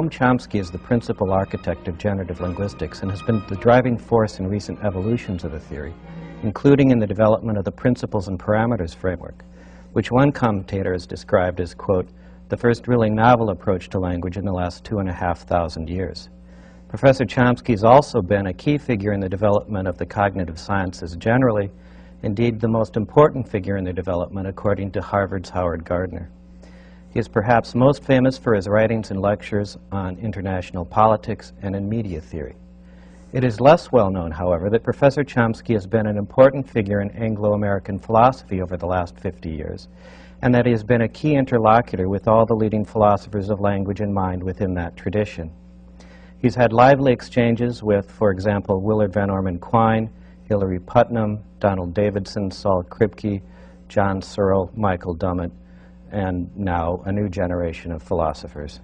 Noam Chomsky is the principal architect of generative linguistics and has been the driving force in recent evolutions of the theory, including in the development of the principles and parameters framework, which one commentator has described as, quote, the first really novel approach to language in the last 2,500 years. Professor Chomsky has also been a key figure in the development of the cognitive sciences generally, indeed the most important figure in their development according to Harvard's Howard Gardner. He is perhaps most famous for his writings and lectures on international politics and in media theory. It is less well known, however, that Professor Chomsky has been an important figure in Anglo-American philosophy over the last 50 years, and that he has been a key interlocutor with all the leading philosophers of language and mind within that tradition. He's had lively exchanges with, for example, Willard Van Orman Quine, Hilary Putnam, Donald Davidson, Saul Kripke, John Searle, Michael Dummett, and now a new generation of philosophers.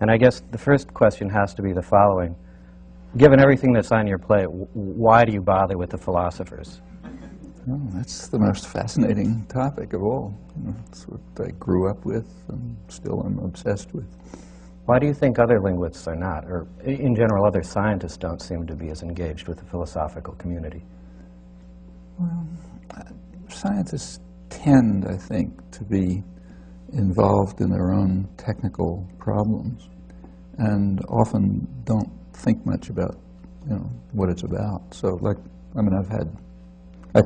And I guess the first question has to be the following. Given everything that's on your plate, why do you bother with the philosophers? Well, that's the most fascinating topic of all. It's what I grew up with and still am obsessed with. Why do you think other linguists are not, or in general other scientists don't seem to be as engaged with the philosophical community? Well, scientists tend, I think, to be involved in their own technical problems and often don't think much about, what it's about. So, I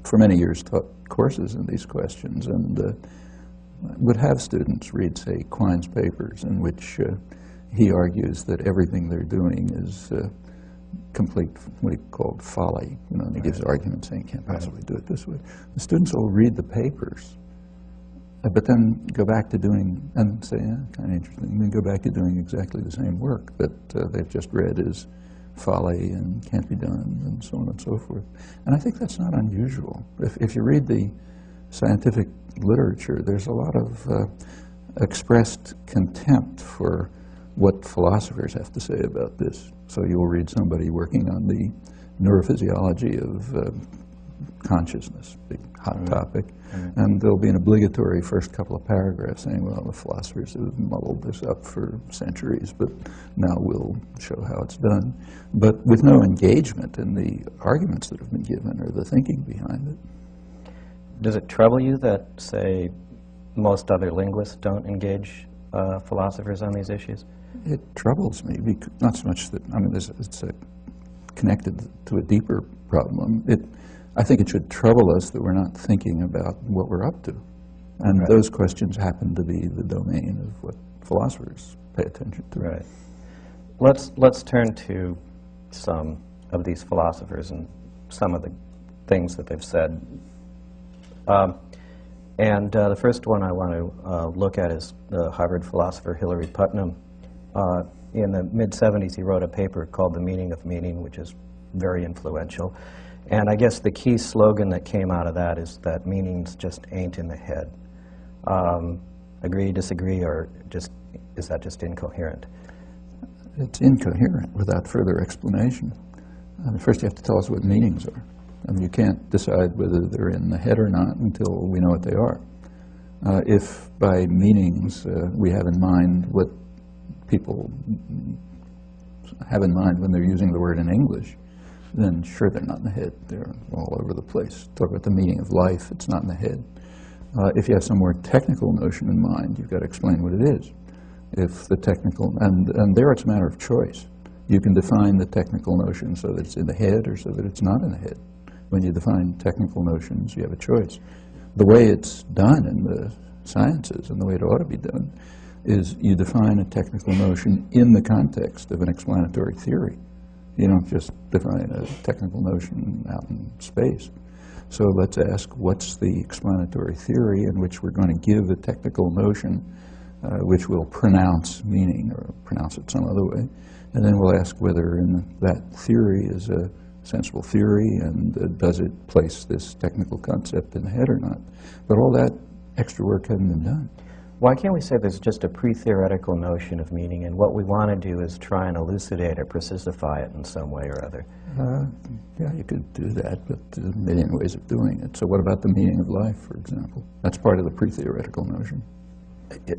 for many years taught courses in these questions and would have students read, say, Quine's papers in which he argues that everything they're doing is complete, what he called folly, and he gives arguments saying you can't possibly do it this way. The students will read the papers, but then go back to doing, and say, yeah, kind of interesting, and then go back to doing exactly the same work that they've just read as folly and can't be done, and so on and so forth. And I think that's not unusual. If you read the scientific literature, there's a lot of expressed contempt for what philosophers have to say about this. So you'll read somebody working on the neurophysiology of consciousness, big hot topic, and there'll be an obligatory first couple of paragraphs saying, well, the philosophers have muddled this up for centuries, but now we'll show how it's done, but with no engagement in the arguments that have been given or the thinking behind it. Does it trouble you that, say, most other linguists don't engage philosophers on these issues? It troubles me, because not so much that, it's connected to a deeper problem. I think it should trouble us that we're not thinking about what we're up to. And those questions happen to be the domain of what philosophers pay attention to. Right. Let's turn to some of these philosophers and some of the things that they've said. The first one I want to look at is the Harvard philosopher Hilary Putnam. In the mid-'70s, he wrote a paper called The Meaning of Meaning, which is very influential. And I guess the key slogan that came out of that is that meanings just ain't in the head. Agree, disagree, or is that just incoherent? It's incoherent without further explanation. First you have to tell us what meanings are. You can't decide whether they're in the head or not until we know what they are. If by meanings we have in mind what people have in mind when they're using the word in English, then sure, they're not in the head. They're all over the place. Talk about the meaning of life, it's not in the head. If you have some more technical notion in mind, you've got to explain what it is. If the technical, and there it's a matter of choice. You can define the technical notion so that it's in the head or so that it's not in the head. When you define technical notions, you have a choice. The way it's done in the sciences and the way it ought to be done is you define a technical notion in the context of an explanatory theory. You don't just define a technical notion out in space. So let's ask, what's the explanatory theory in which we're going to give a technical notion which will pronounce meaning or pronounce it some other way. And then we'll ask whether that theory is a sensible theory and does it place this technical concept in the head or not. But all that extra work hadn't been done. Why can't we say there's just a pre-theoretical notion of meaning, and what we want to do is try and elucidate or precisify it in some way or other? Yeah, you could do that, but there's a million ways of doing it. So what about the meaning of life, for example? That's part of the pre-theoretical notion.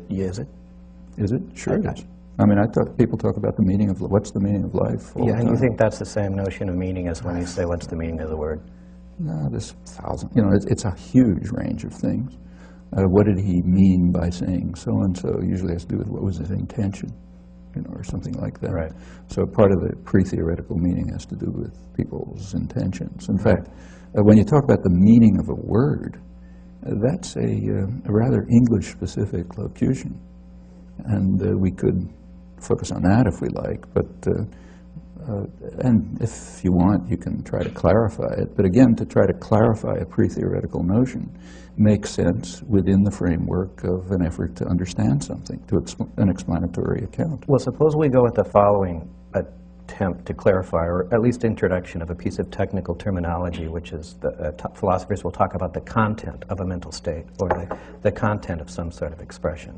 Is it? Is it? Sure it is. I mean, people talk about the meaning of, what's the meaning of life all the Yeah, and time. you think that's the same notion of meaning as when you say, what's the meaning of the word? No, there's thousand, it's a huge range of things. What did he mean by saying so-and-so? Usually has to do with what was his intention, or something like that. Right. So part of the pre-theoretical meaning has to do with people's intentions. In fact, when you talk about the meaning of a word, that's a rather English-specific locution. And we could focus on that if we like, but and if you want, you can try to clarify it. But again, to try to clarify a pre-theoretical notion makes sense within the framework of an effort to understand something, to an explanatory account. Well, suppose we go with the following attempt to clarify, or at least introduction of a piece of technical terminology, which is philosophers will talk about the content of a mental state, or the content of some sort of expression.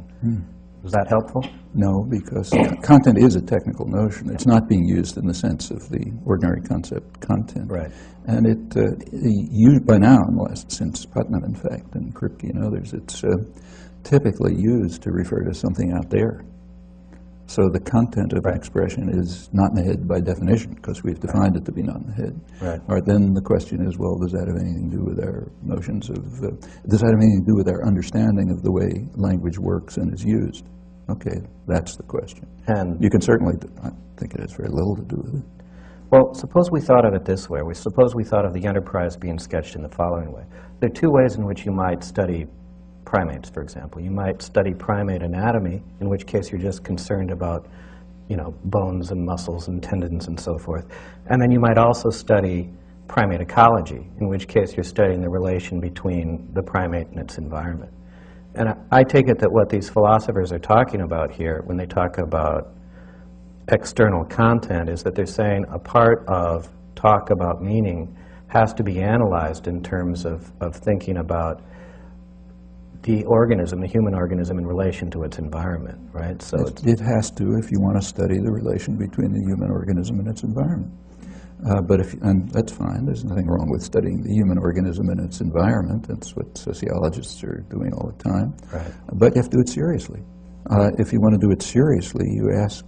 Is that helpful? No, because content is a technical notion. It's not being used in the sense of the ordinary concept content. Right. And used by now, since Putnam, in fact, and Kripke and others, it's typically used to refer to something out there. So the content of an expression is not in the head by definition, because we've defined it to be not in the head. Right. All right, then the question is, well, does that have anything to do with our notions of, does that have anything to do with our understanding of the way language works and is used? Okay, that's the question. And you can certainly, I think it has very little to do with it. well, suppose we thought of it this way. Suppose we thought of the enterprise being sketched in the following way. There are two ways in which you might study primates, for example. You might study primate anatomy, in which case you're just concerned about, bones and muscles and tendons and so forth. And then you might also study primate ecology, in which case you're studying the relation between the primate and its environment. And I take it that what these philosophers are talking about here, when they talk about external content, is that they're saying a part of talk about meaning has to be analyzed in terms of thinking about the organism, the human organism, in relation to its environment, right? So it has to, if you want to study the relation between the human organism and its environment. And that's fine. There's nothing wrong with studying the human organism and its environment. That's what sociologists are doing all the time. Right. But you have to do it seriously. If you want to do it seriously, you ask,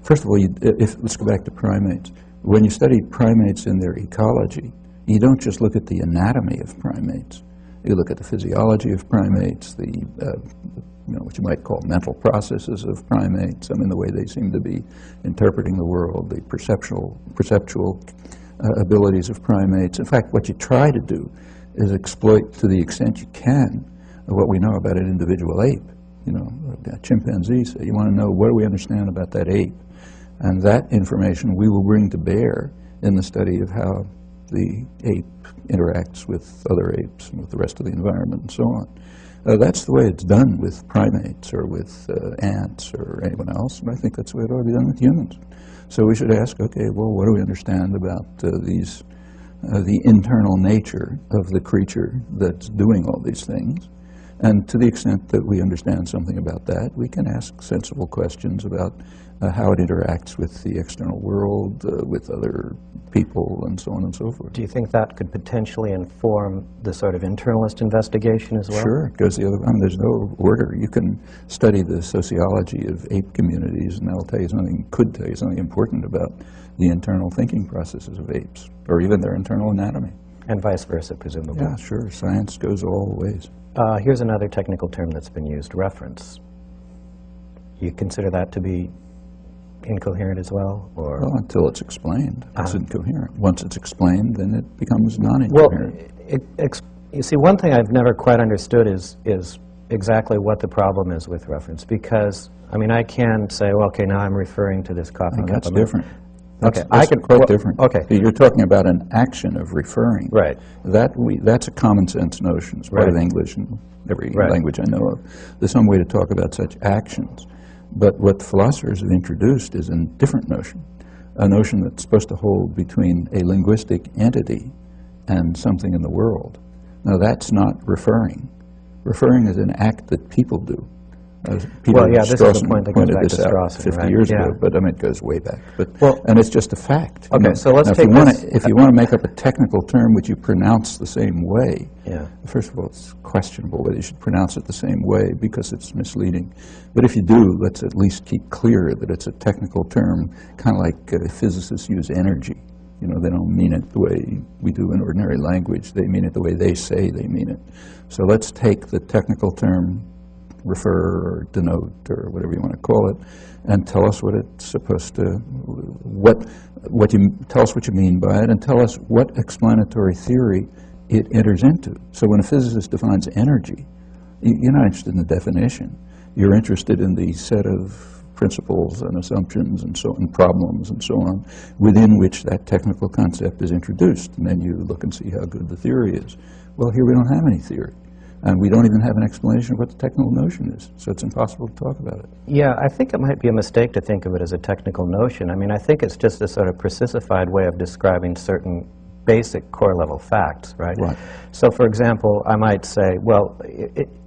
first of all, let's go back to primates. When you study primates in their ecology, you don't just look at the anatomy of primates. You look at the physiology of primates, what you might call mental processes of primates, the way they seem to be interpreting the world, the perceptual abilities of primates. In fact, what you try to do is exploit, to the extent you can, what we know about an individual ape. A chimpanzee, so you want to know what do we understand about that ape. And that information we will bring to bear in the study of how the ape interacts with other apes and with the rest of the environment and so on. That's the way it's done with primates or with ants or anyone else, and I think that's the way it ought to be done with humans. So we should ask, okay, well, what do we understand about the internal nature of the creature that's doing all these things? And to the extent that we understand something about that, we can ask sensible questions about how it interacts with the external world, with other people, and so on and so forth. do you think that could potentially inform the sort of internalist investigation as well? Sure, it goes the other way. There's no order. You can study the sociology of ape communities, and that'll tell you something, could tell you something important about the internal thinking processes of apes, or even their internal anatomy. And vice versa, presumably. Yeah, sure. Science goes all ways. Here's another technical term that's been used, reference. You consider that to be incoherent as well? Or? Well, until it's explained, it's incoherent. Once it's explained, then it becomes non-incoherent. Well, you see, one thing I've never quite understood is exactly what the problem is with reference. Because, I can say, well, okay, now I'm referring to this coffee cup. That's different. That's quite different. Okay. You're talking about an action of referring. Right. That's a common sense notion. It's part of English and every language I know of. There's some way to talk about such actions. But what philosophers have introduced is a different notion, a notion that's supposed to hold between a linguistic entity and something in the world. Now, that's not referring. Referring is an act that people do. Peter Well, yeah, this is the Strawson point that goes pointed back to this out Strawson, 50 right? years Yeah. ago, but I mean, it goes way back. Well, And it's just a fact. Okay, so let's now, take this. If you want to make up a technical term which you pronounce the same way, Yeah. first of all, it's questionable whether you should pronounce it the same way because it's misleading. But if you do, let's at least keep clear that it's a technical term, kind of like physicists use energy. You know, they don't mean it the way we do in ordinary language. They mean it the way they say they mean it. So let's take the technical term, refer or denote or whatever you want to call it, and tell us what it's supposed to, tell us what you mean by it, and tell us what explanatory theory it enters into. So when a physicist defines energy, you're not interested in the definition. You're interested in the set of principles and assumptions and so on, problems and so on, within which that technical concept is introduced. And then you look and see how good the theory is. Well, here we don't have any theory. And we don't even have an explanation of what the technical notion is. So it's impossible to talk about it. Yeah, I think it might be a mistake to think of it as a technical notion. I mean, I think it's just a sort of precisified way of describing certain basic core-level facts, right? Right. So, for example, I might say, well,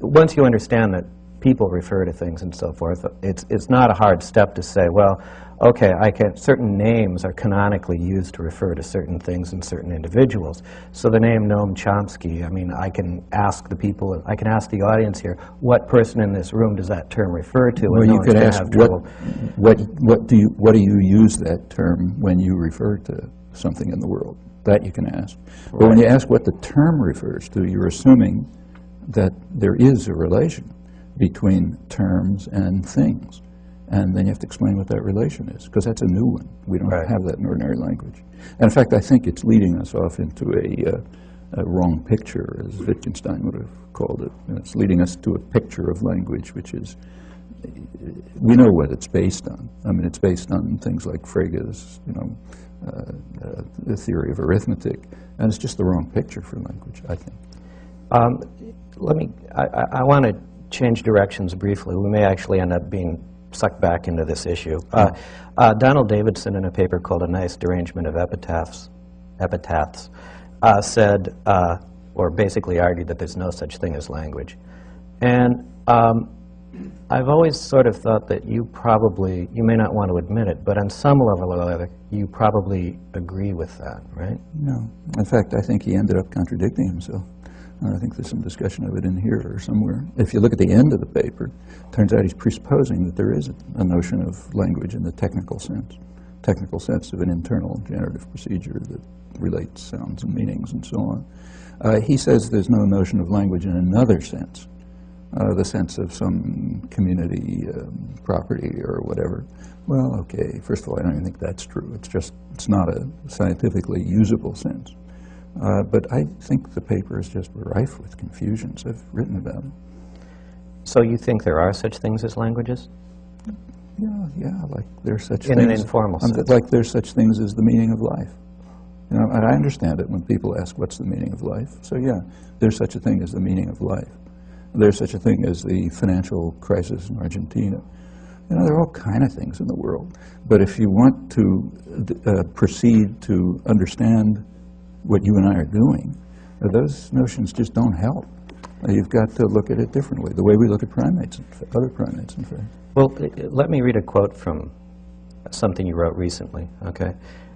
once you understand that people refer to things and so forth, it's not a hard step to say, well, okay, certain names are canonically used to refer to certain things and certain individuals. So the name Noam Chomsky, I mean, I can ask the audience here, what person in this room does that term refer to? Well, and you could ask, what do you use that term when you refer to something in the world? That you can ask. But when you ask what the term refers to, you're assuming that there is a relation between terms and things. And then you have to explain what that relation is, because that's a new one. We don't have that in ordinary language. And in fact, I think it's leading us off into a wrong picture, as Wittgenstein would have called it. And it's leading us to a picture of language, which is, we know what it's based on. I mean, it's based on things like Frege's, the theory of arithmetic. And it's just the wrong picture for language, I think. I want to change directions briefly. We may actually end up being sucked back into this issue. Donald Davidson, in a paper called A Nice Derangement of Epitaphs, said, or basically argued that there's no such thing as language. And I've always sort of thought that you may not want to admit it, but on some level or other, you probably agree with that, right? No. In fact, I think he ended up contradicting himself. I think there's some discussion of it in here or somewhere. If you look at the end of the paper, it turns out he's presupposing that there is a notion of language in the technical sense of an internal generative procedure that relates sounds and meanings and so on. He says there's no notion of language in another sense, the sense of some community property or whatever. Well, okay, first of all, I don't even think that's true. It's not a scientifically usable sense. But I think the paper is just rife with confusions. I've written about it. So you think there are such things as languages? Yeah, like there's such in things. In an informal sense. Like there's such things as the meaning of life. And I understand it when people ask, what's the meaning of life? So yeah, there's such a thing as the meaning of life. There's such a thing as the financial crisis in Argentina. There are all kind of things in the world. But if you want to proceed to understand what you and I are doing, those notions just don't help. You've got to look at it differently, the way we look at primates, other primates, in fact. Well, let me read a quote from something you wrote recently, okay?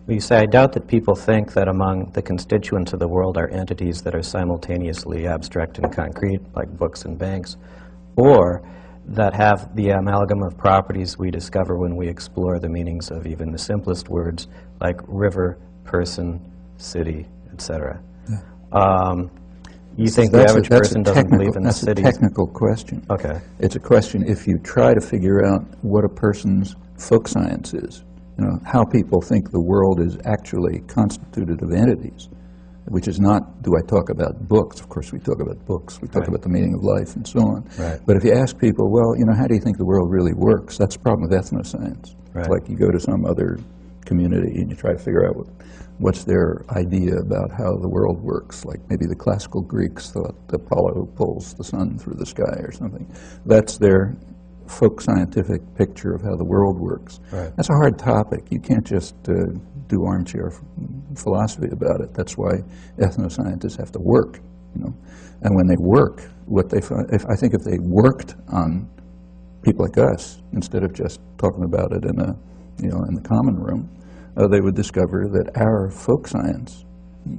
You say, I doubt that people think that among the constituents of the world are entities that are simultaneously abstract and concrete, like books and banks, or that have the amalgam of properties we discover when we explore the meanings of even the simplest words, like river, person, city, etc. You think the average person doesn't believe in the cities? That's a technical question. Okay. It's a question if you try to figure out what a person's folk science is, how people think the world is actually constituted of entities, which is not, do I talk about books? Of course we talk about books. We talk about the meaning of life and so on. Right. But if you ask people, well, how do you think the world really works? That's the problem with ethnoscience. Right. It's like you go to some other community and you try to figure out what's their idea about how the world works. Like maybe the classical Greeks thought Apollo pulls the sun through the sky or something. That's their folk scientific picture of how the world works. Right. That's a hard topic. You can't just do armchair philosophy about it. That's why ethnoscientists have to work. And when they work, what they find, I think if they worked on people like us, instead of just talking about it in a, in the common room, they would discover that our folk science,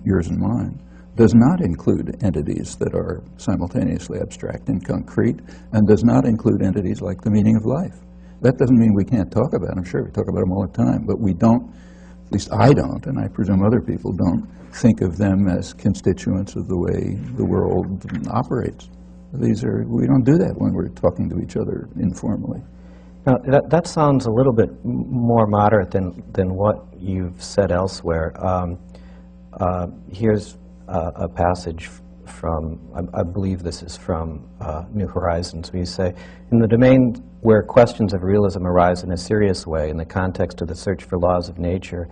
yours and mine, does not include entities that are simultaneously abstract and concrete, and does not include entities like the meaning of life. That doesn't mean we can't talk about them. Sure, we talk about them all the time, but we don't, at least I don't, and I presume other people don't, think of them as constituents of the way the world operates. We don't do that when we're talking to each other informally. Now, that sounds a little bit more moderate than what you've said elsewhere. Here's a passage from, I believe this is from New Horizons, where you say, in the domain where questions of realism arise in a serious way, in the context of the search for laws of nature,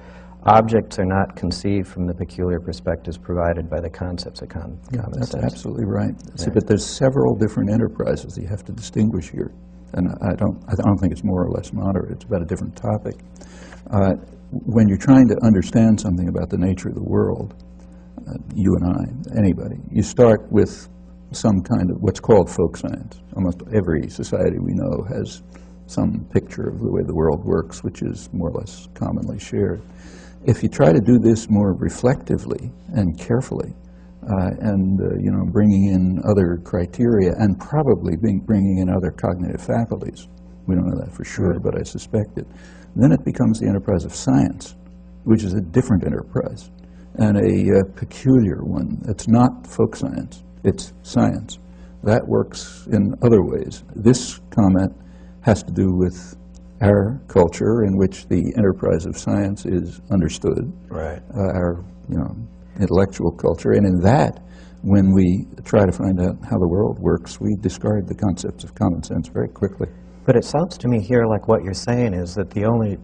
objects are not conceived from the peculiar perspectives provided by the concepts of common sense. That's absolutely right. See, but there's several different enterprises that you have to distinguish here, and I don't think it's more or less moderate. It's about a different topic. When you're trying to understand something about the nature of the world, you and I, anybody, you start with some kind of what's called folk science. Almost every society we know has some picture of the way the world works, which is more or less commonly shared. If you try to do this more reflectively and carefully, bringing in other criteria and probably bringing in other cognitive faculties, we don't know that for sure, but I suspect it, then it becomes the enterprise of science, which is a different enterprise and a peculiar one. It's not folk science, it's science. That works in other ways. This comment has to do with our culture in which the enterprise of science is understood, right. Our intellectual culture, and in that, when we try to find out how the world works, we discard the concepts of common sense very quickly. But it sounds to me here like what you're saying is that the only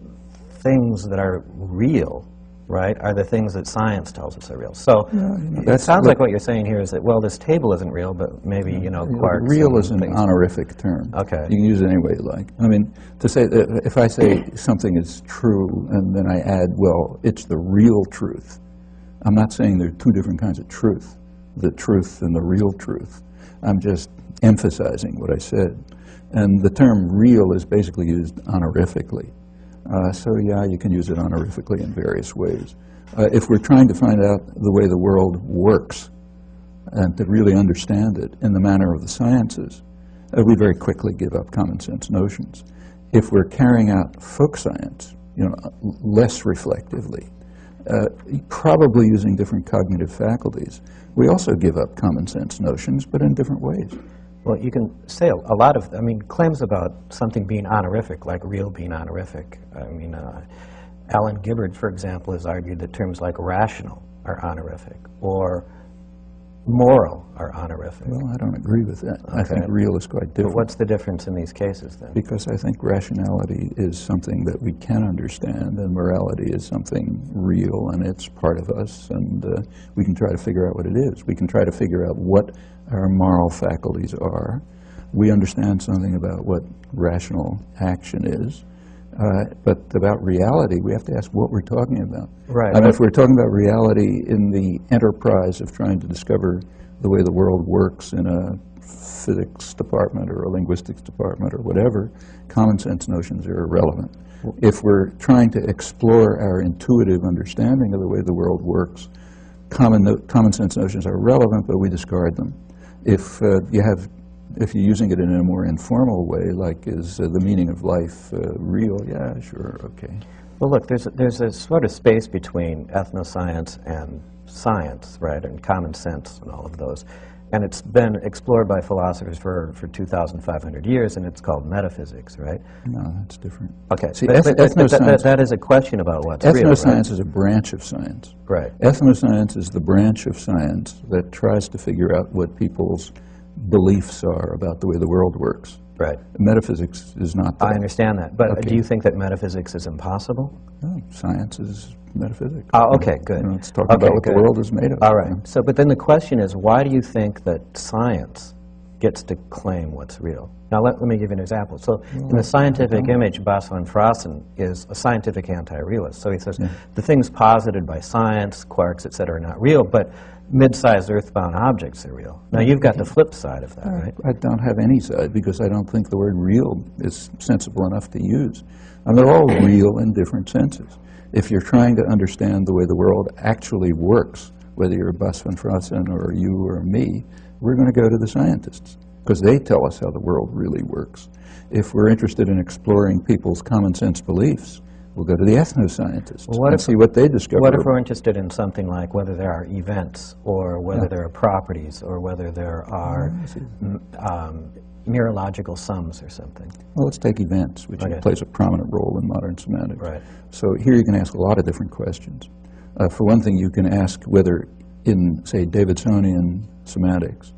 things that are real, right, are the things that science tells us are real. So it sounds like what you're saying here is that, well, this table isn't real, but maybe, quarks. Real is an honorific term. Okay. You can use it any way you like. I mean, to say that if I say something is true and then I add, well, it's the real truth, I'm not saying there are two different kinds of truth, the truth and the real truth. I'm just emphasizing what I said. And the term real is basically used honorifically. So yeah, you can use it honorifically in various ways. If we're trying to find out the way the world works and to really understand it in the manner of the sciences, we very quickly give up common sense notions. If we're carrying out folk science, less reflectively, probably using different cognitive faculties, we also give up common sense notions, but in different ways. Well, you can say a lot of, claims about something being honorific, like real being honorific. Alan Gibbard, for example, has argued that terms like rational are honorific, or moral are honorific. Well, I don't agree with that. Okay. I think real is quite different. But what's the difference in these cases, then? Because I think rationality is something that we can understand, and morality is something real, and it's part of us, and we can try to figure out what it is. We can try to figure out what our moral faculties are. We understand something about what rational action is. But about reality, we have to ask what we're talking about. Right. If we're talking about reality in the enterprise of trying to discover the way the world works in a physics department or a linguistics department or whatever, common sense notions are irrelevant. If we're trying to explore our intuitive understanding of the way the world works, common sense notions are relevant, but we discard them. If you're using it in a more informal way, like is the meaning of life real? Yeah, sure, okay. Well, look, there's a sort of space between ethnoscience and science, right, and common sense and all of those. And it's been explored by philosophers for 2,500 years, and it's called metaphysics, right? No, that's different. Okay, see, but that is a question about what's real, right? Ethnoscience is a branch of science. Right. Ethnoscience is the branch of science that tries to figure out what people's beliefs are about the way the world works. Right. Metaphysics is not that. I understand that, but Okay. do you think that metaphysics is impossible? No, science is metaphysics. Oh, okay, good. It's talking about what the world is made of. All right. So, but then the question is, why do you think that science gets to claim what's real. Now let me give you an example. So in the scientific image, Bas van Fraassen is a scientific anti-realist. So he says the things posited by science, quarks, et cetera, are not real, but mid-sized earthbound objects are real. Now you've got the flip side of that, right? I don't have any side because I don't think the word real is sensible enough to use. And they're all real in different senses. If you're trying to understand the way the world actually works, whether you're Bas van Fraassen or you or me, we're going to go to the scientists because they tell us how the world really works. If we're interested in exploring people's common sense beliefs, we'll go to the ethnoscientists and see what they discover. What if we're interested in something like whether there are events or whether there are properties or whether there are mereological sums or something? Well, let's take events, which plays a prominent role in modern semantics. Right. So here you can ask a lot of different questions. For one thing, you can ask whether in, say, Davidsonian semantics,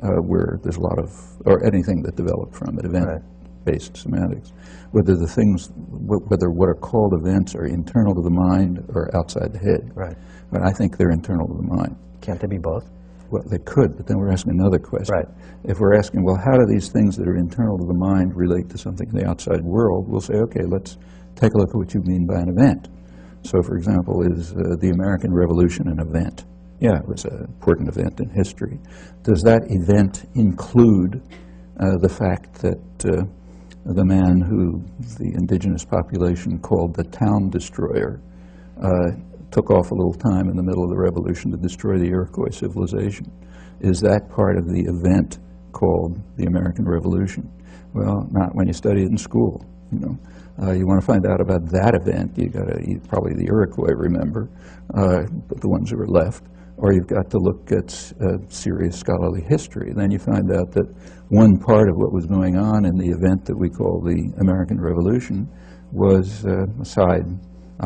where there's a lot of, or anything that developed from it, event-based semantics, whether the things, whether what are called events are internal to the mind or outside the head. Right. But I think they're internal to the mind. Can't they be both? Well, they could, but then we're asking another question. Right. If we're asking, well, how do these things that are internal to the mind relate to something in the outside world, we'll say, okay, let's take a look at what you mean by an event. So, for example, is the American Revolution an event? Yeah, it was an important event in history. Does that event include the fact that the man who the indigenous population called the town destroyer took off a little time in the middle of the revolution to destroy the Iroquois civilization? Is that part of the event called the American Revolution? Well, not when you study it in school, you know. You want to find out about that event, you got to probably the Iroquois, remember, the ones who are left, or you've got to look at serious scholarly history. Then you find out that one part of what was going on in the event that we call the American Revolution was a side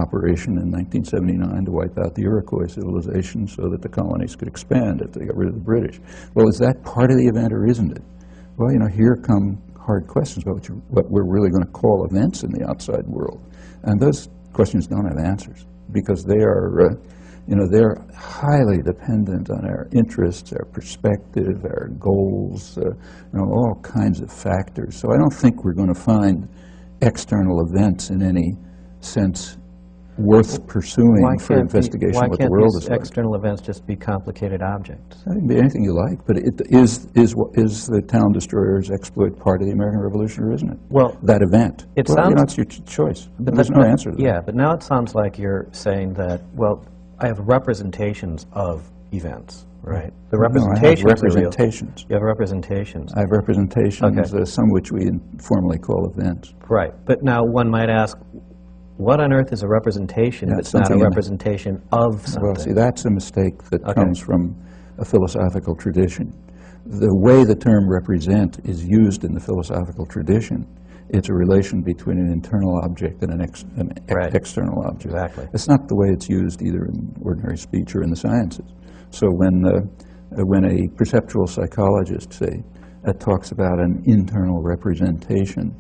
operation in 1979 to wipe out the Iroquois civilization so that the colonies could expand if they got rid of the British. Well, is that part of the event or isn't it? Well, you know, here come hard questions about what we're really going to call events in the outside world. And those questions don't have answers because they are, you know, they're highly dependent on our interests, our perspective, our goals, you know, all kinds of factors. So I don't think we're going to find external events in any sense worth pursuing for investigation of what the world is like. Why can't these external events just be complicated objects? It can be anything you like, but is the town destroyer's exploit part of the American Revolution, or isn't it? Well, that event. It well, sounds, you know, it's your choice. But there's no answer to that. Yeah, but now it sounds like you're saying that, well, I have representations of events, right? The representations, no, I have representations. You have representations. I have representations, some which we informally call events. Right, but now one might ask, what on earth is a representation if it's not a representation of something? Well, see, that's a mistake that comes from a philosophical tradition. The way the term represent is used in the philosophical tradition, it's a relation between an internal object and an external object. Exactly. It's not the way it's used either in ordinary speech or in the sciences. So when a perceptual psychologist, say, talks about an internal representation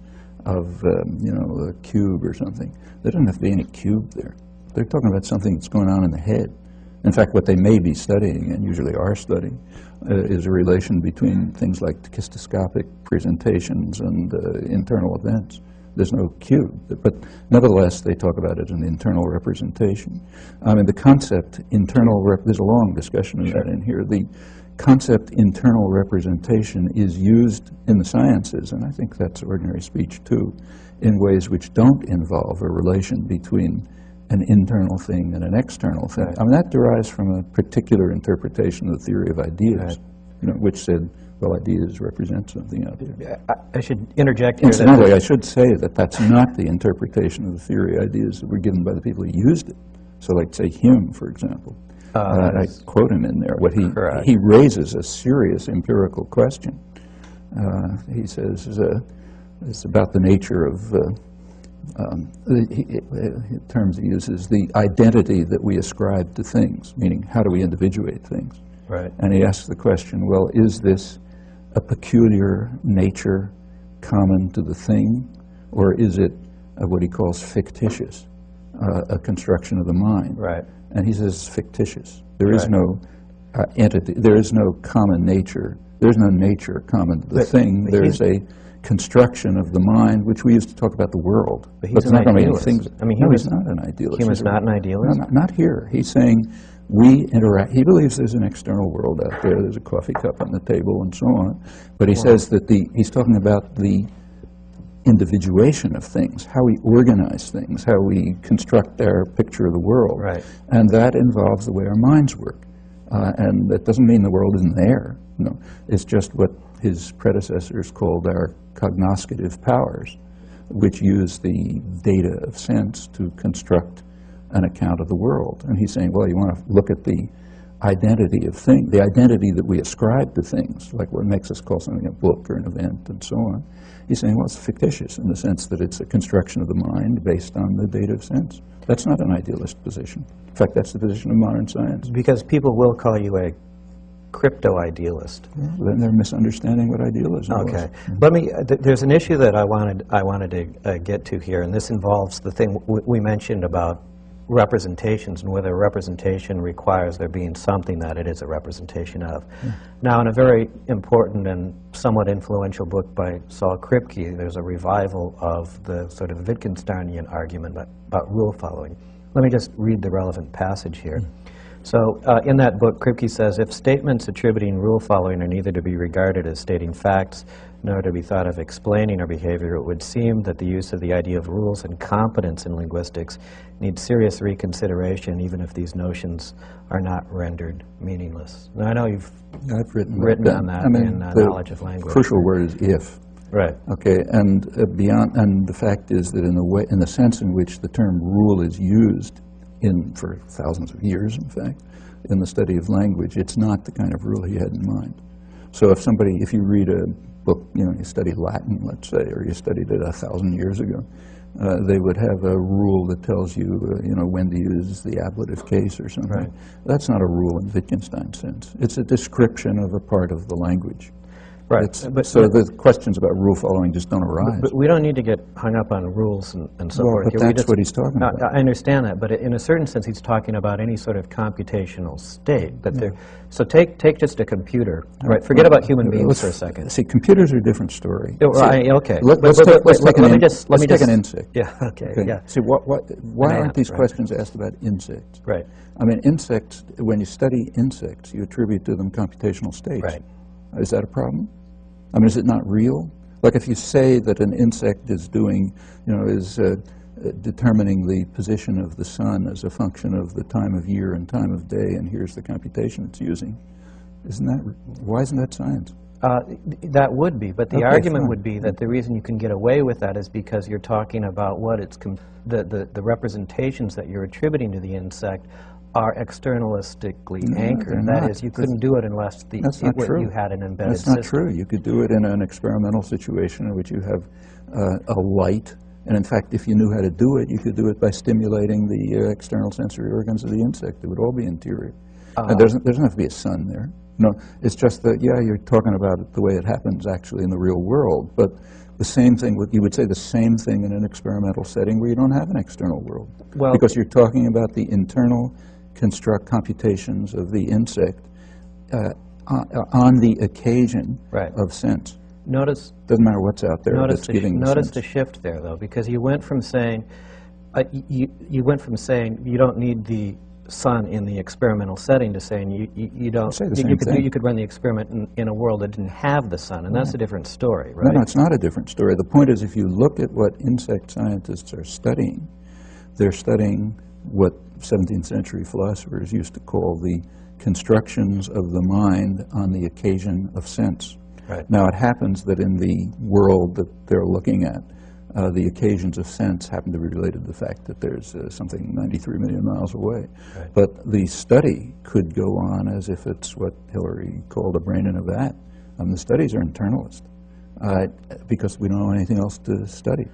of, you know, a cube or something, there doesn't have to be any cube there. They're talking about something that's going on in the head. In fact, what they may be studying, and usually are studying, is a relation between things like tachistoscopic presentations and internal events. There's no cube, but nevertheless, they talk about it as an internal representation. I mean, the concept internal, there's a long discussion of that in here. The concept internal representation is used in the sciences, and I think that's ordinary speech too, in ways which don't involve a relation between an internal thing and an external thing. Right. I mean, that derives from a particular interpretation of the theory of ideas, you know, which said, well, ideas represent something out there. I should interject here. Incidentally, I should say that that's not the interpretation of the theory of ideas that were given by the people who used it. So like, say, Hume, for example. I quote him in there. What he raises a serious empirical question. He says it's about the nature of the terms he uses, the identity that we ascribe to things, meaning how do we individuate things? Right. And he asks the question, well, is this a peculiar nature common to the thing, or is it what he calls fictitious, a construction of the mind? Right. And he says fictitious. There is no entity, there is no common nature There's no nature common to the thing. There's a construction of the mind, which we used to talk about the world. But he's an idealist. I mean, no, he's not an idealist. Hume's not an idealist? No, not here. He's saying we interact. He believes there's an external world out there. There's a coffee cup on the table and so on. But he says that he's talking about the individuation of things, how we organize things, how we construct our picture of the world. Right. And that involves the way our minds work. And that doesn't mean the world isn't there. No, it's just what his predecessors called our cognoscitive powers, which use the data of sense to construct an account of the world. And he's saying, well, you want to look at the identity of things, the identity that we ascribe to things, like what makes us call something a book or an event and so on. He's saying, well, it's fictitious in the sense that it's a construction of the mind based on the data of sense. That's not an idealist position. In fact, that's the position of modern science. Because people will call you a crypto-idealist. Well, then they're misunderstanding what idealism was. Okay. Let me, there's an issue that I wanted to get to here, and this involves the thing we mentioned about representations and whether a representation requires there being something that it is a representation of. Now, in a very important and somewhat influential book by Saul Kripke, there's a revival of the sort of Wittgensteinian argument about rule following. Let me just read the relevant passage here. So in that book, Kripke says, if statements attributing rule following are neither to be regarded as stating facts nor to be thought of explaining our behavior, it would seem that the use of the idea of rules and competence in linguistics needs serious reconsideration, even if these notions are not rendered meaningless. Now, I know I've written on that in Knowledge of Language. The crucial word is if. Right. Okay, and and the fact is that in the sense in which the term rule is used for thousands of years, in fact, in the study of language, it's not the kind of rule he had in mind. So if you read a book, you study Latin, let's say, or you studied it 1,000 years ago, they would have a rule that tells you, when to use the ablative case or something. Right. That's not a rule in Wittgenstein's sense. It's a description of a part of the language. Right. So the questions about rule following just don't arise. But we don't need to get hung up on rules and so forth. But that's what he's talking about. I understand that, but in a certain sense, he's talking about any sort of computational state. So take just a computer, right? Forget about human beings for a second. See, computers are a different story. Okay. Let's take an insect. Yeah. Okay. Yeah. See, why aren't these questions asked about insects? Right. I mean, insects. When you study insects, you attribute to them computational states. Right. Is that a problem? I mean, is it not real? Like if you say that an insect is determining the position of the sun as a function of the time of year and time of day, and here's the computation it's using, why isn't that science? That would be, but the argument would be that the reason you can get away with that is because you're talking about the representations that you're attributing to the insect are externalistically anchored. That is, you couldn't do it unless you had an embedded system. That's not true. You could do it in an experimental situation in which you have a light, and in fact, if you knew how to do it, you could do it by stimulating the external sensory organs of the insect. It would all be interior. And there doesn't have to be a sun there. No, it's just that, you're talking about it the way it happens actually in the real world, but the same thing, you would say the same thing in an experimental setting where you don't have an external world. Well, because you're talking about the internal construct computations of the insect on the occasion of sense. Doesn't matter what's out there that's giving the sense. Notice the shift there, though, because you went from saying you don't need the sun in the experimental setting to saying you don't. You could run the experiment in a world that didn't have the sun, and that's a different story, right? No, it's not a different story. The point is, if you look at what insect scientists are studying, they're studying what 17th century philosophers used to call the constructions of the mind on the occasion of sense. Right. Now, it happens that in the world that they're looking at, the occasions of sense happen to be related to the fact that there's something 93 million miles away. Right. But the study could go on as if it's what Hillary called a brain in a vat. The studies are internalist because we don't know anything else to study.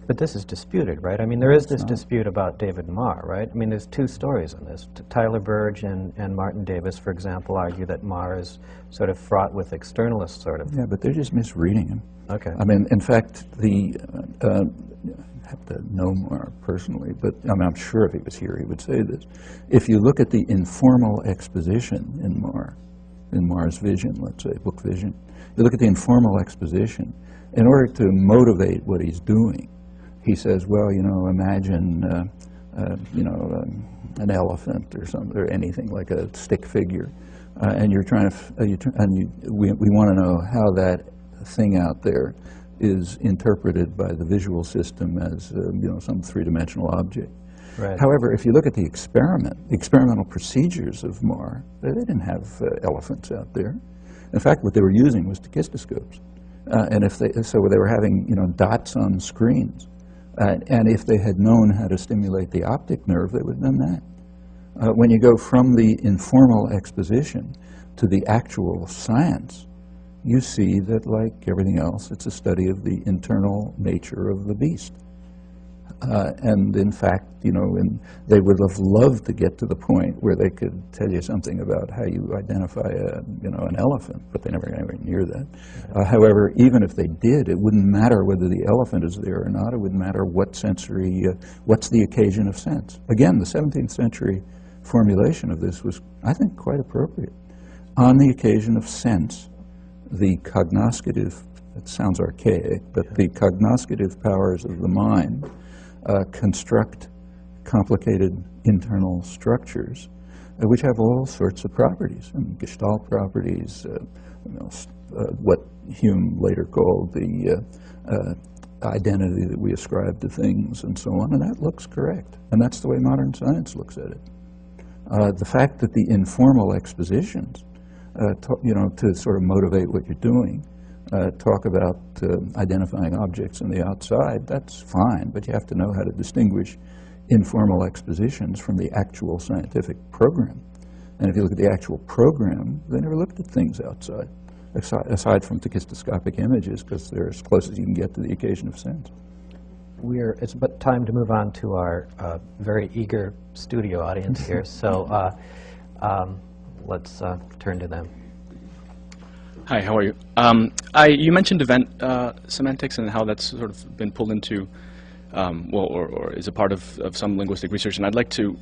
But this is disputed, right? I mean, there is this dispute about David Marr, right? I mean, there's two stories on this. Tyler Burge and Martin Davis, for example, argue that Marr is sort of fraught with externalist sort of. Yeah, but they're just misreading him. Okay. I mean, in fact, I have to know Marr personally, but I'm sure if he was here, he would say this. If you look at the informal exposition in Marr, in Mars Vision, let's say, book Vision. You look at the informal exposition. In order to motivate what he's doing, he says, well, you know, imagine, an elephant or something, or anything like a stick figure, and you're trying to, we want to know how that thing out there is interpreted by the visual system as, some three-dimensional object. Right. However, if you look at the experimental procedures of Mars, they didn't have elephants out there. In fact, what they were using was tachistoscopes. So they were having, dots on screens. And if they had known how to stimulate the optic nerve, they would have done that. When you go from the informal exposition to the actual science, you see that, like everything else, it's a study of the internal nature of the beast. And in fact, they would have loved to get to the point where they could tell you something about how you identify an elephant, but they never got anywhere near that. However, even if they did, it wouldn't matter whether the elephant is there or not. It wouldn't matter what sensory, what's the occasion of sense. Again, the 17th century formulation of this was, I think, quite appropriate. On the occasion of sense, the cognoscitive, it sounds archaic, but the cognoscitive powers of the mind construct complicated internal structures, which have all sorts of properties, Gestalt properties, what Hume later called the identity that we ascribe to things, and so on, and that looks correct. And that's the way modern science looks at it. The fact that the informal expositions, to sort of motivate what you're doing, talk about identifying objects in the outside, that's fine, but you have to know how to distinguish informal expositions from the actual scientific program. And if you look at the actual program, they never looked at things outside, aside from tachistoscopic images, because they're as close as you can get to the occasion of sense. It's about time to move on to our very eager studio audience here, so let's turn to them. Hi, how are you? You mentioned event semantics and how that's sort of been pulled into, or is a part of some linguistic research, and I'd like to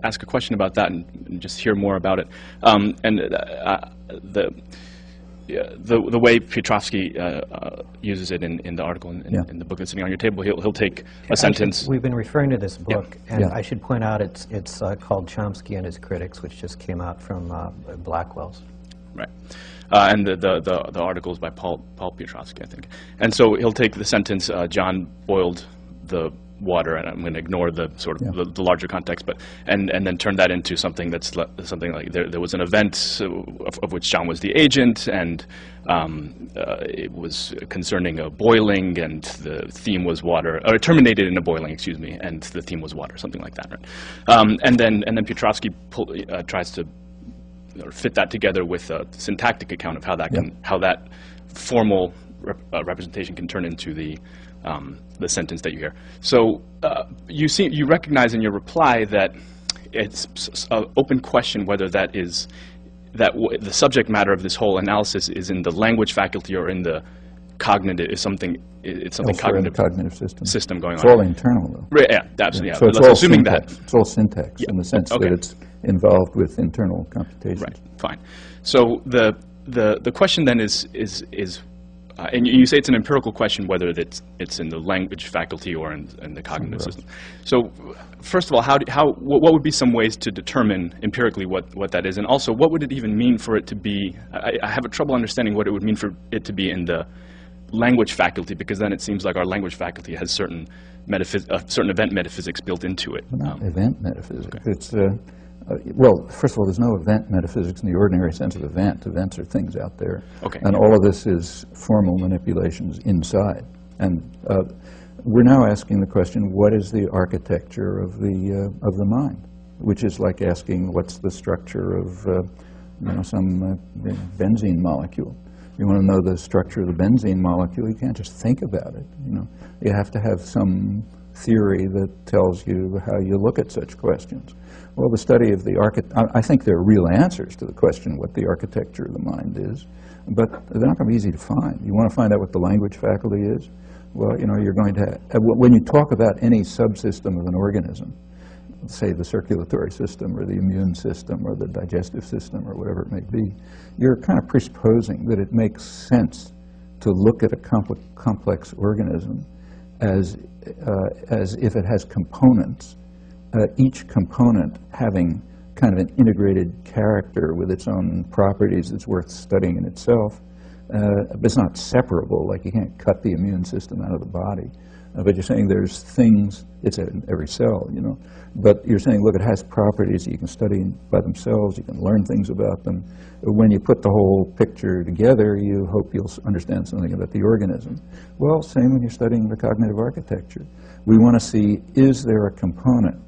ask a question about that and just hear more about it. The way Petrovsky uses it in the article in the book that's sitting on your table, he'll take a sentence. We've been referring to this book, Yeah. and I should point out it's called Chomsky and His Critics, which just came out from Blackwell's. Right. And the article is by Paul Petrovsky, I think. And so he'll take the sentence, John boiled the water, and I'm going to ignore the sort of the larger context, but and then turn that into something that's something like there was an event of which John was the agent, and it was concerning a boiling, and the theme was water, or it terminated in a boiling, excuse me, and the theme was water, something like that, right? And then Petrovsky tries to fit that together with a syntactic account of how that how that formal representation can turn into the sentence that you hear. So you recognize in your reply that it's an open question whether that is the subject matter of this whole analysis is in the language faculty or in the cognitive. It's something cognitive system going on. It's all internal, though. Right, yeah, absolutely. Yeah. So it's Let's all assuming syntax. It's all syntax in the sense that it's involved with internal computations. Right. Fine. So the question then is and you say it's an empirical question whether it's in the language faculty or in the cognitive system. So first of all, what would be some ways to determine empirically what that is, and also what would it even mean for it to be? I have a trouble understanding what it would mean for it to be in the language faculty, because then it seems like our language faculty has certain event metaphysics built into it. Well, not event metaphysics. Okay. It's well, first of all, there's no event metaphysics in the ordinary sense of event. Events are things out there. Okay. And all of this is formal manipulations inside. And we're now asking the question, what is the architecture of the mind? Which is like asking, what's the structure of some benzene molecule? You want to know the structure of the benzene molecule, you can't just think about it. You have to have some theory that tells you how you look at such questions. Well, the study of I think there are real answers to the question what the architecture of the mind is, but they're not going to be easy to find. You want to find out what the language faculty is? Well, you're going to, when you talk about any subsystem of an organism, say the circulatory system or the immune system or the digestive system or whatever it may be, you're kind of presupposing that it makes sense to look at a complex organism as if it has components, each component having kind of an integrated character with its own properties that's worth studying in itself. But it's not separable, like you can't cut the immune system out of the body. But you're saying there's things, it's in every cell, you know. But you're saying, look, it has properties that you can study by themselves, you can learn things about them. When you put the whole picture together, you hope you'll understand something about the organism. Well, same when you're studying the cognitive architecture. We want to see, is there a component,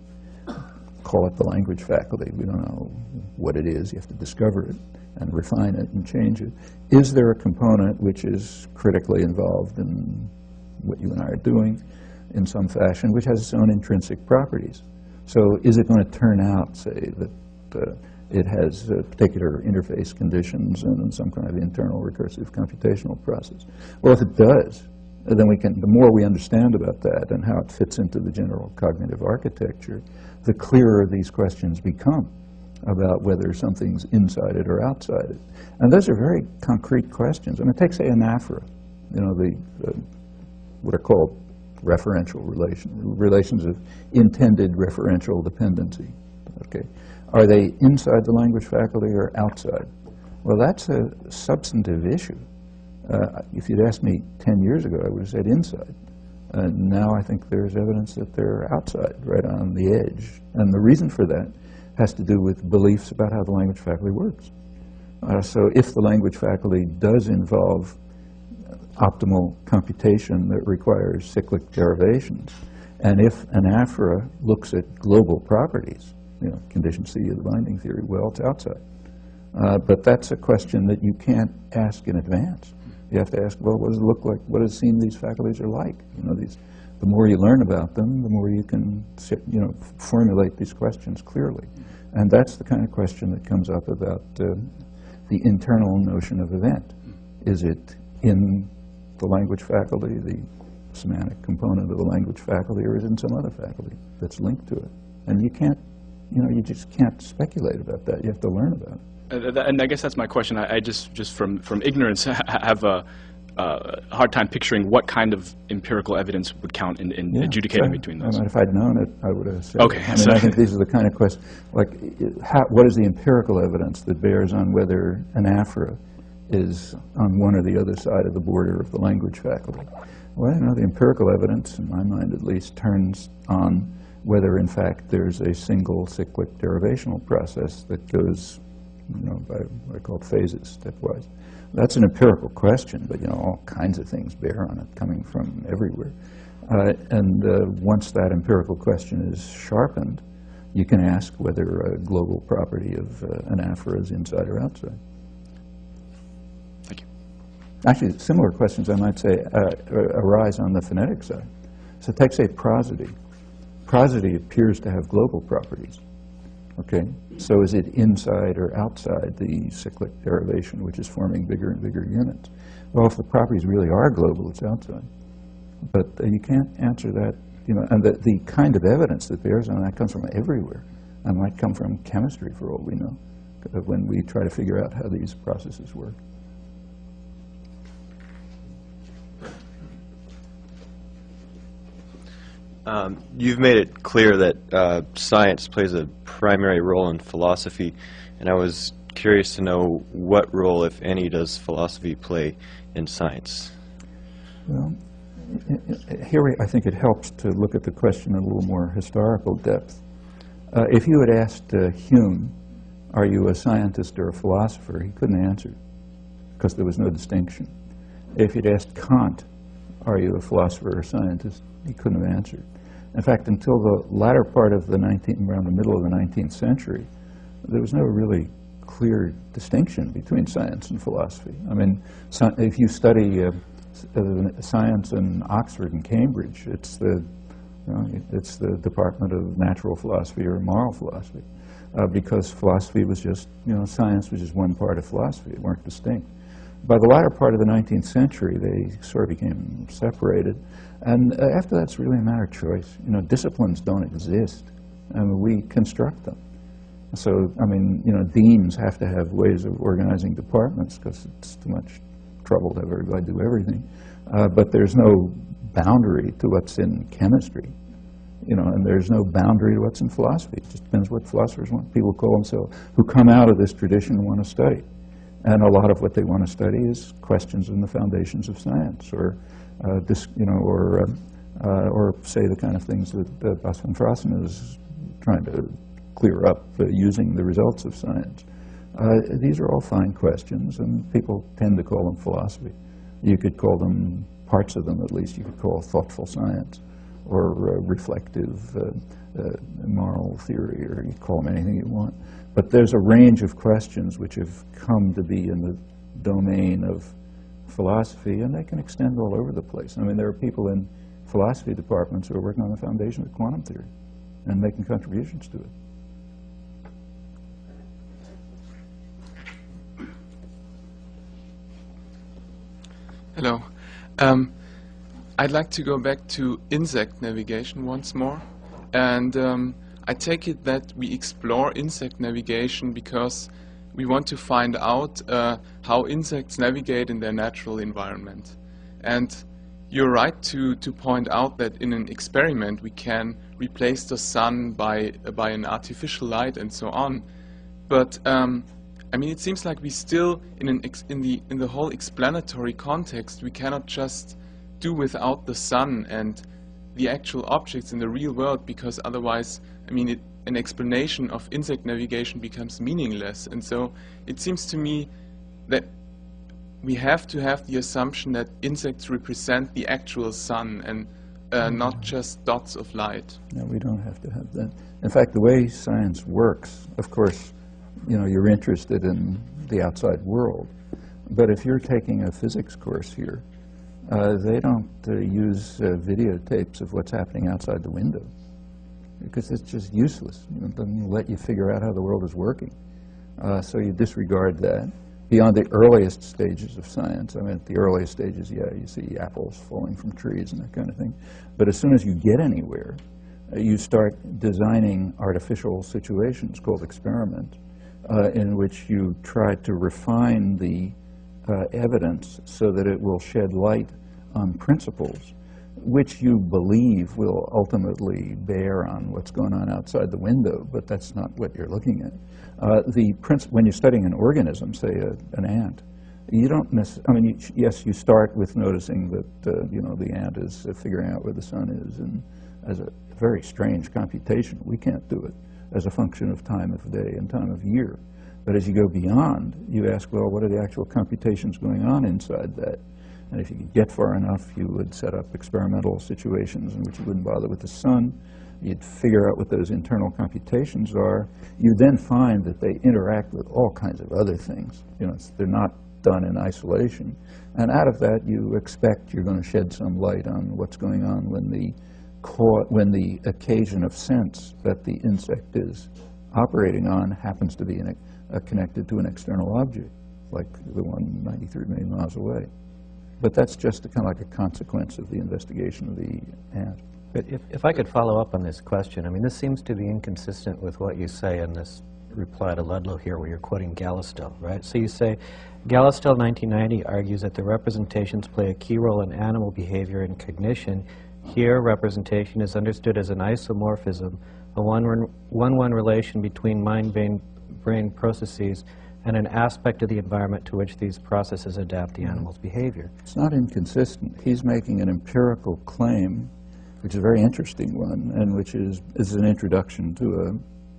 call it the language faculty, we don't know what it is, you have to discover it and refine it and change it. Is there a component which is critically involved in what you and I are doing in some fashion, which has its own intrinsic properties? So is it going to turn out, say, that it has particular interface conditions and some kind of internal recursive computational process? Well, if it does, then we can, the more we understand about that and how it fits into the general cognitive architecture, the clearer these questions become about whether something's inside it or outside it. And those are very concrete questions. I mean, take, say, anaphora, you know, what are called referential relations of intended referential dependency. Okay, are they inside the language faculty or outside? Well, that's a substantive issue. If you'd asked me 10 years ago, I would have said inside. Now I think there's evidence that they're outside, right on the edge. And the reason for that has to do with beliefs about how the language faculty works. So if the language faculty does involve optimal computation that requires cyclic derivations, and if anaphora looks at global properties, you know, condition C of the binding theory, well, it's outside. But that's a question that you can't ask in advance. You have to ask, well, what does it look like? What does it seem these faculties are like? You know, the more you learn about them, the more you can, you know, formulate these questions clearly. And that's the kind of question that comes up about the internal notion of event. Is it in the language faculty, the semantic component of the language faculty, or is it in some other faculty that's linked to it? And you can't, you know, you just can't speculate about that. You have to learn about it. And I guess that's my question. I just from ignorance have a hard time picturing what kind of empirical evidence would count in adjudicating between those. I mean, if I'd known it, I would have said okay. I mean, I think these are the kind of questions, like, what is the empirical evidence that bears on whether anaphora is on one or the other side of the border of the language faculty? Well, you know, the empirical evidence, in my mind at least, turns on whether, in fact, there's a single cyclic derivational process that goes, you know, by what I call phases, stepwise. That's an empirical question, but, you know, all kinds of things bear on it, coming from everywhere. Once that empirical question is sharpened, you can ask whether a global property of anaphora is inside or outside. Thank you. Actually, similar questions, I might say, arise on the phonetic side. So take, say, prosody. Prosody appears to have global properties. Okay, so is it inside or outside the cyclic derivation, which is forming bigger and bigger units? Well, if the properties really are global, it's outside. But you can't answer that, you know, and the kind of evidence that bears on that comes from everywhere. It might come from chemistry, for all we know, when we try to figure out how these processes work. You've made it clear that science plays a primary role in philosophy, and I was curious to know what role, if any, does philosophy play in science? Well, here I think it helps to look at the question in a little more historical depth. If you had asked Hume, are you a scientist or a philosopher, he couldn't answer, because there was no distinction. If you'd asked Kant, are you a philosopher or a scientist, he couldn't have answered. In fact, until the latter part of the around the middle of the 19th century, there was no really clear distinction between science and philosophy. I mean, if you study science in Oxford and Cambridge, it's the Department of Natural Philosophy or Moral Philosophy, because philosophy was just, you know, science was just one part of philosophy. It weren't distinct. By the latter part of the 19th century, they sort of became separated. And after that, it's really a matter of choice. You know, disciplines don't exist and we construct them. So, I mean, you know, deans have to have ways of organizing departments because it's too much trouble to have everybody do everything. But there's no boundary to what's in chemistry, you know, and there's no boundary to what's in philosophy. It just depends what philosophers want. People call themselves, who come out of this tradition, want to study. And a lot of what they want to study is questions in the foundations of science, or, or say the kind of things that Bas van Fraassen is trying to clear up using the results of science. These are all fine questions, and people tend to call them philosophy. You could call them, parts of them at least, you could call thoughtful science, or reflective moral theory, or you could call them anything you want. But there's a range of questions which have come to be in the domain of philosophy, and they can extend all over the place. I mean, there are people in philosophy departments who are working on the foundation of quantum theory and making contributions to it. Hello. I'd like to go back to insect navigation once more. And I take it that we explore insect navigation because we want to find out how insects navigate in their natural environment. And you're right to point out that in an experiment we can replace the sun by an artificial light and so on. But I mean, it seems like we still, in the whole explanatory context, we cannot just do without the sun and the actual objects in the real world, because otherwise, I mean, an explanation of insect navigation becomes meaningless. And so it seems to me that we have to have the assumption that insects represent the actual sun and not just dots of light. No, we don't have to have that. In fact, the way science works, of course, you know, you're interested in the outside world. But if you're taking a physics course here, they don't use videotapes of what's happening outside the window, because it's just useless. It doesn't let you figure out how the world is working. So you disregard that. Beyond the earliest stages of science, I mean, at the earliest stages, yeah, you see apples falling from trees and that kind of thing. But as soon as you get anywhere, you start designing artificial situations called experiments, in which you try to refine the evidence so that it will shed light on principles which you believe will ultimately bear on what's going on outside the window, but that's not what you're looking at. When you're studying an organism, say an ant, you don't necessarily, I mean, yes, you start with noticing that, you know, the ant is figuring out where the sun is, and as a very strange computation, we can't do it as a function of time of day and time of year. But as you go beyond, you ask, well, what are the actual computations going on inside that? And if you could get far enough, you would set up experimental situations in which you wouldn't bother with the sun. You'd figure out what those internal computations are. You then find that they interact with all kinds of other things. You know, they're not done in isolation. And out of that, you expect you're going to shed some light on what's going on when the occasion of sense that the insect is operating on happens to be connected to an external object, like the one 93 million miles away. But that's just kind of like a consequence of the investigation of the ant. But if I could follow up on this question, I mean, this seems to be inconsistent with what you say in this reply to Ludlow here, where you're quoting Gallistel, right? So you say, Gallistel 1990 argues that the representations play a key role in animal behavior and cognition. Here, representation is understood as an isomorphism, a one-one relation between mind-brain processes and an aspect of the environment to which these processes adapt the animal's behavior. It's not inconsistent. He's making an empirical claim, which is a very interesting one, and which is an introduction to a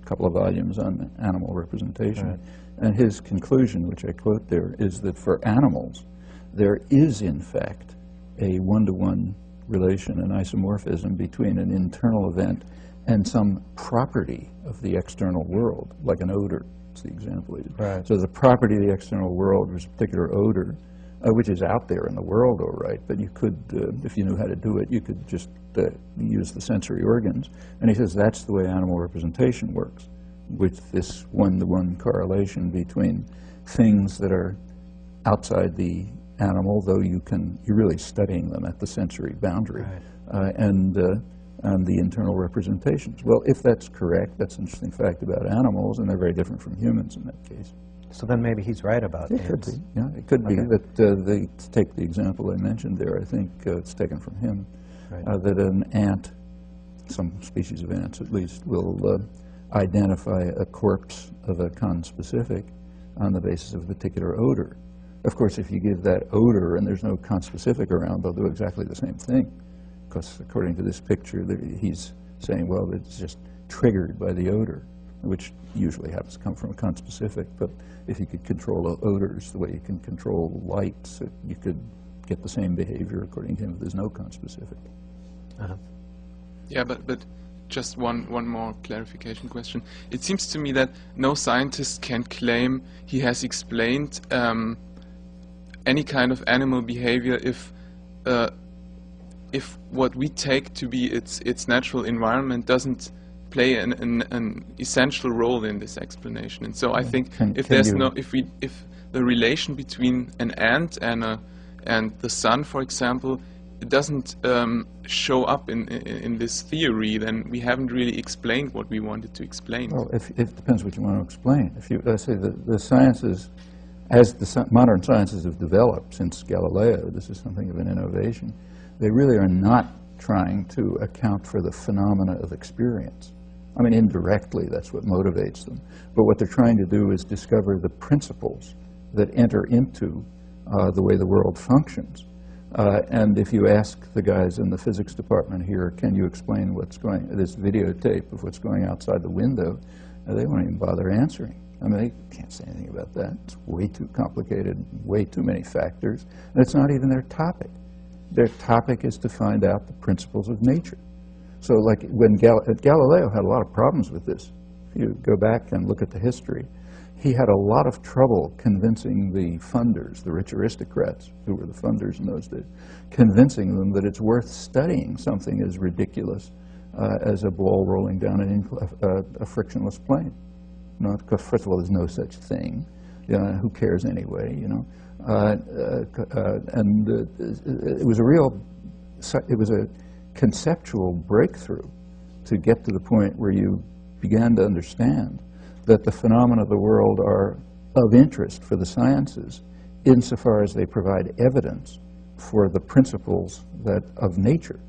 couple of volumes on animal representation. Right. And his conclusion, which I quote there, is that for animals, there is, in fact, a one-to-one relation, an isomorphism between an internal event and some property of the external world, like an odor. The example is. Right. So the property of the external world was a particular odor, which is out there in the world, all right, but you could, if you knew how to do it, you could just use the sensory organs. And he says that's the way animal representation works, with this one-to-one correlation between things that are outside the animal, though you're really studying them at the sensory boundary, right. And and the internal representations. Well, if that's correct, that's an interesting fact about animals, and they're very different from humans in that case. So then maybe he's right about It could be, yeah. It could be that they take the example I mentioned there. I think it's taken from him, that an ant, some species of ants at least, will identify a corpse of a conspecific on the basis of a particular odor. Of course, if you give that odor and there's no conspecific around, they'll do exactly the same thing. Because according to this picture, he's saying, well, it's just triggered by the odor, which usually happens to come from a conspecific. But if you could control odors the way you can control lights, you could get the same behavior, according to him, if there's no conspecific. Yeah, but just one more clarification question. It seems to me that no scientist can claim he has explained any kind of animal behavior if what we take to be its natural environment doesn't play an essential role in this explanation. And so I think if the relation between an ant and the sun, for example, it doesn't show up in this theory, then we haven't really explained what we wanted to explain. Well, it depends what you want to explain. If you say the sciences, as the modern sciences have developed since Galileo, this is something of an innovation. They really are not trying to account for the phenomena of experience. I mean, indirectly, that's what motivates them. But what they're trying to do is discover the principles that enter into the way the world functions. And if you ask the guys in the physics department here, can you explain this videotape of what's going outside the window, they won't even bother answering. I mean, they can't say anything about that. It's way too complicated, way too many factors, and it's not even their topic. Their topic is to find out the principles of nature. So like when Galileo had a lot of problems with this. If you go back and look at the history, he had a lot of trouble convincing the funders, the rich aristocrats, who were the funders in those days, convincing them that it's worth studying something as ridiculous as a ball rolling down a frictionless plane. You know, because first of all, there's no such thing. You know, who cares anyway? You know, and it was a conceptual breakthrough to get to the point where you began to understand that the phenomena of the world are of interest for the sciences insofar as they provide evidence for the principles of nature.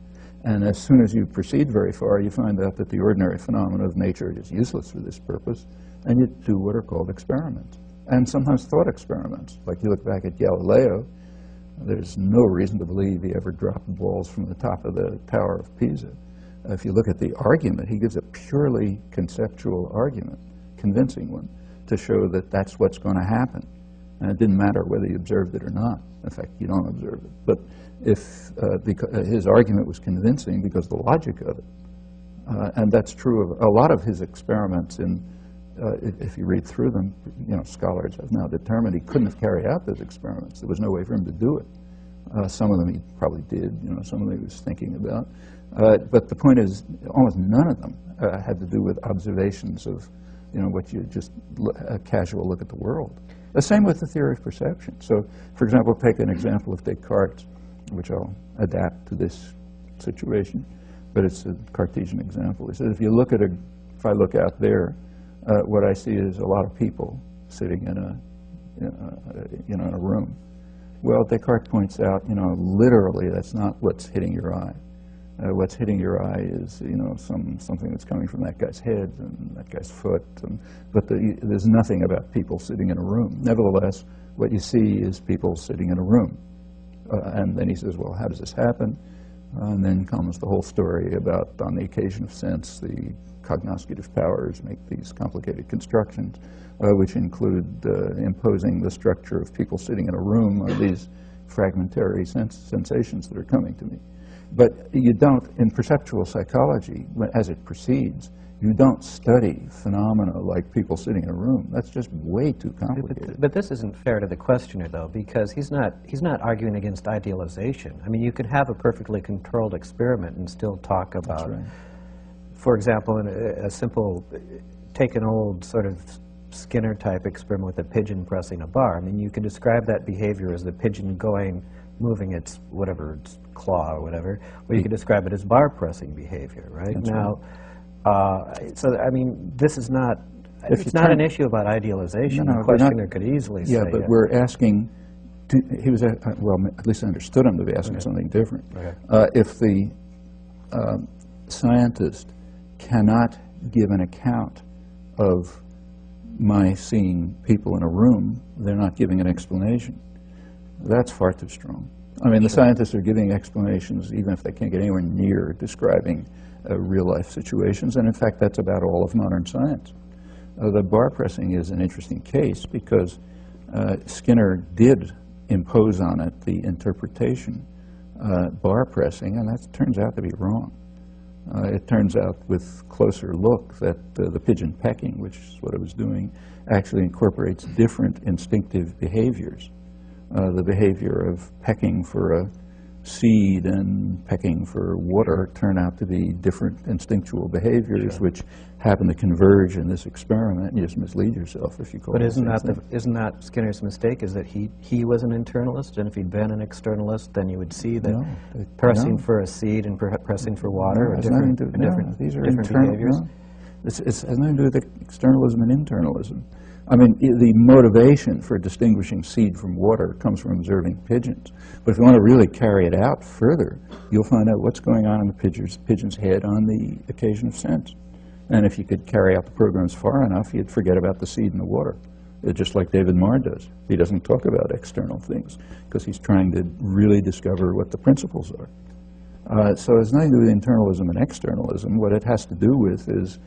And as soon as you proceed very far, you find out that the ordinary phenomena of nature is useless for this purpose, and you do what are called experiments, and sometimes thought experiments. Like you look back at Galileo, there's no reason to believe he ever dropped balls from the top of the Tower of Pisa. If you look at the argument, he gives a purely conceptual argument, convincing one, to show that that's what's going to happen. And it didn't matter whether you observed it or not. In fact, you don't observe it. But if his argument was convincing because of the logic of it, and that's true of a lot of his experiments. If you read through them, you know, scholars have now determined he couldn't have carried out those experiments. There was no way for him to do it. Some of them he probably did. You know, some of them he was thinking about. But the point is, almost none of them had to do with observations of, you know, what you just a casual look at the world. The same with the theory of perception. So, for example, take an example of Descartes, which I'll adapt to this situation, but it's a Cartesian example. He says, if I look out there, what I see is a lot of people sitting in a room. Well, Descartes points out, you know, literally that's not what's hitting your eye. What's hitting your eye is, you know, something that's coming from that guy's head and that guy's foot. But there's nothing about people sitting in a room. Nevertheless, what you see is people sitting in a room. And then he says, well, how does this happen? And then comes the whole story about, on the occasion of sense, the cognoscitive powers make these complicated constructions, which include imposing the structure of people sitting in a room on these fragmentary sensations that are coming to me. But you don't, in perceptual psychology, as it proceeds, you don't study phenomena like people sitting in a room. That's just way too complicated. But this isn't fair to the questioner, though, because he's not arguing against idealization. I mean, you could have a perfectly controlled experiment and still talk about, That's right. For example, in a simple, take an old sort of Skinner-type experiment with a pigeon pressing a bar. I mean, you can describe that behavior as the pigeon going moving its whatever, its claw or whatever, or you could describe it as bar pressing behavior, right? That's now, so I mean, this is not, it's not an issue about idealization. No, the questioner could easily say. Yeah, but we're asking, he was, well, at least I understood him to be asking something different. Okay. If the scientist cannot give an account of my seeing people in a room, they're not giving an explanation. That's far too strong. I mean, the scientists are giving explanations even if they can't get anywhere near describing real-life situations, and in fact, that's about all of modern science. The bar pressing is an interesting case because Skinner did impose on it the interpretation, bar pressing, and that turns out to be wrong. It turns out with closer look that the pigeon pecking, which is what it was doing, actually incorporates different instinctive behaviors. The behavior of pecking for a seed and pecking for water turn out to be different instinctual behaviors, which happen to converge in this experiment. You just mislead yourself if you call it. But isn't that Skinner's mistake? Is that he was an internalist, and if he'd been an externalist, then you would see that pressing for a seed and pressing for water are different, these are different behaviors. It has nothing to do with externalism and internalism. I mean, the motivation for distinguishing seed from water comes from observing pigeons. But if you want to really carry it out further, you'll find out what's going on in the pigeon's head on the occasion of sense. And if you could carry out the programs far enough, you'd forget about the seed and the water. Just like David Marr does. He doesn't talk about external things because he's trying to really discover what the principles are. So it's nothing to do with internalism and externalism. What it has to do with is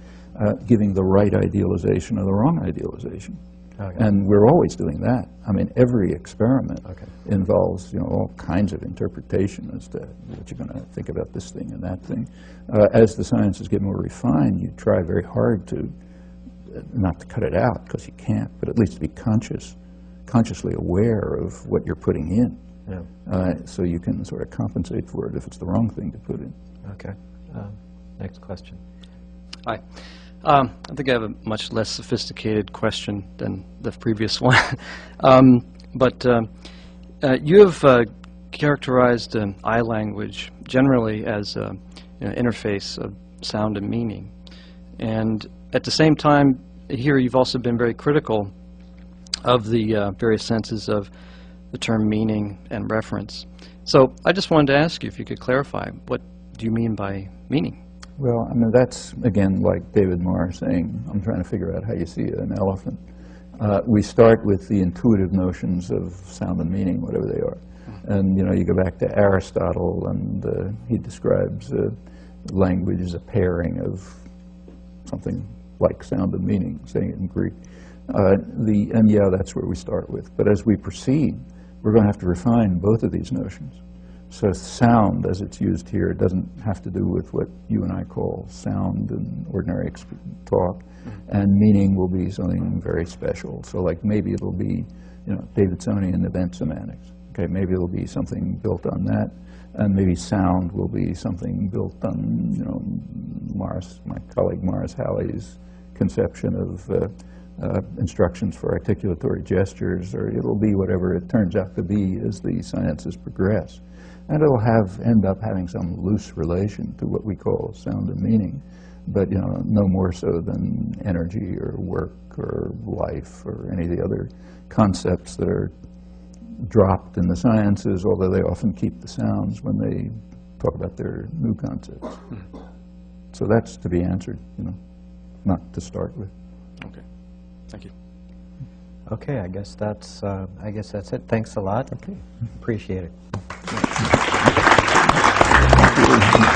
giving the right idealization or the wrong idealization. Okay. And we're always doing that. I mean, every experiment involves, all kinds of interpretation as to what you're going to think about this thing and that thing. As the sciences get more refined, you try very hard to, not to cut it out, because you can't, but at least to be consciously aware of what you're putting in. Yeah. So you can sort of compensate for it if it's the wrong thing to put in. Okay. Next question. Hi. I think I have a much less sophisticated question than the previous one. But you have characterized I language generally as an interface of sound and meaning. And at the same time, here you've also been very critical of the various senses of the term meaning and reference. So I just wanted to ask you if you could clarify, what do you mean by meaning? Well, I mean, that's, again, like David Marr saying, I'm trying to figure out how you see an elephant. We start with the intuitive notions of sound and meaning, whatever they are. And, you go back to Aristotle, and he describes language as a pairing of something like sound and meaning, saying it in Greek. And yeah, that's where we start with. But as we proceed, we're going to have to refine both of these notions. So sound, as it's used here, doesn't have to do with what you and I call sound in ordinary talk, and meaning will be something very special. So like maybe it'll be, Davidsonian event semantics. Okay, maybe it'll be something built on that, and maybe sound will be something built on, my colleague Morris Halley's conception of instructions for articulatory gestures, or it'll be whatever it turns out to be as the sciences progress. And it'll end up having some loose relation to what we call sound and meaning, but no more so than energy or work or life or any of the other concepts that are dropped in the sciences, although they often keep the sounds when they talk about their new concepts. So that's to be answered, not to start with. Okay, thank you. Okay, I guess that's it. Thanks a lot. Okay, appreciate it. Thank you.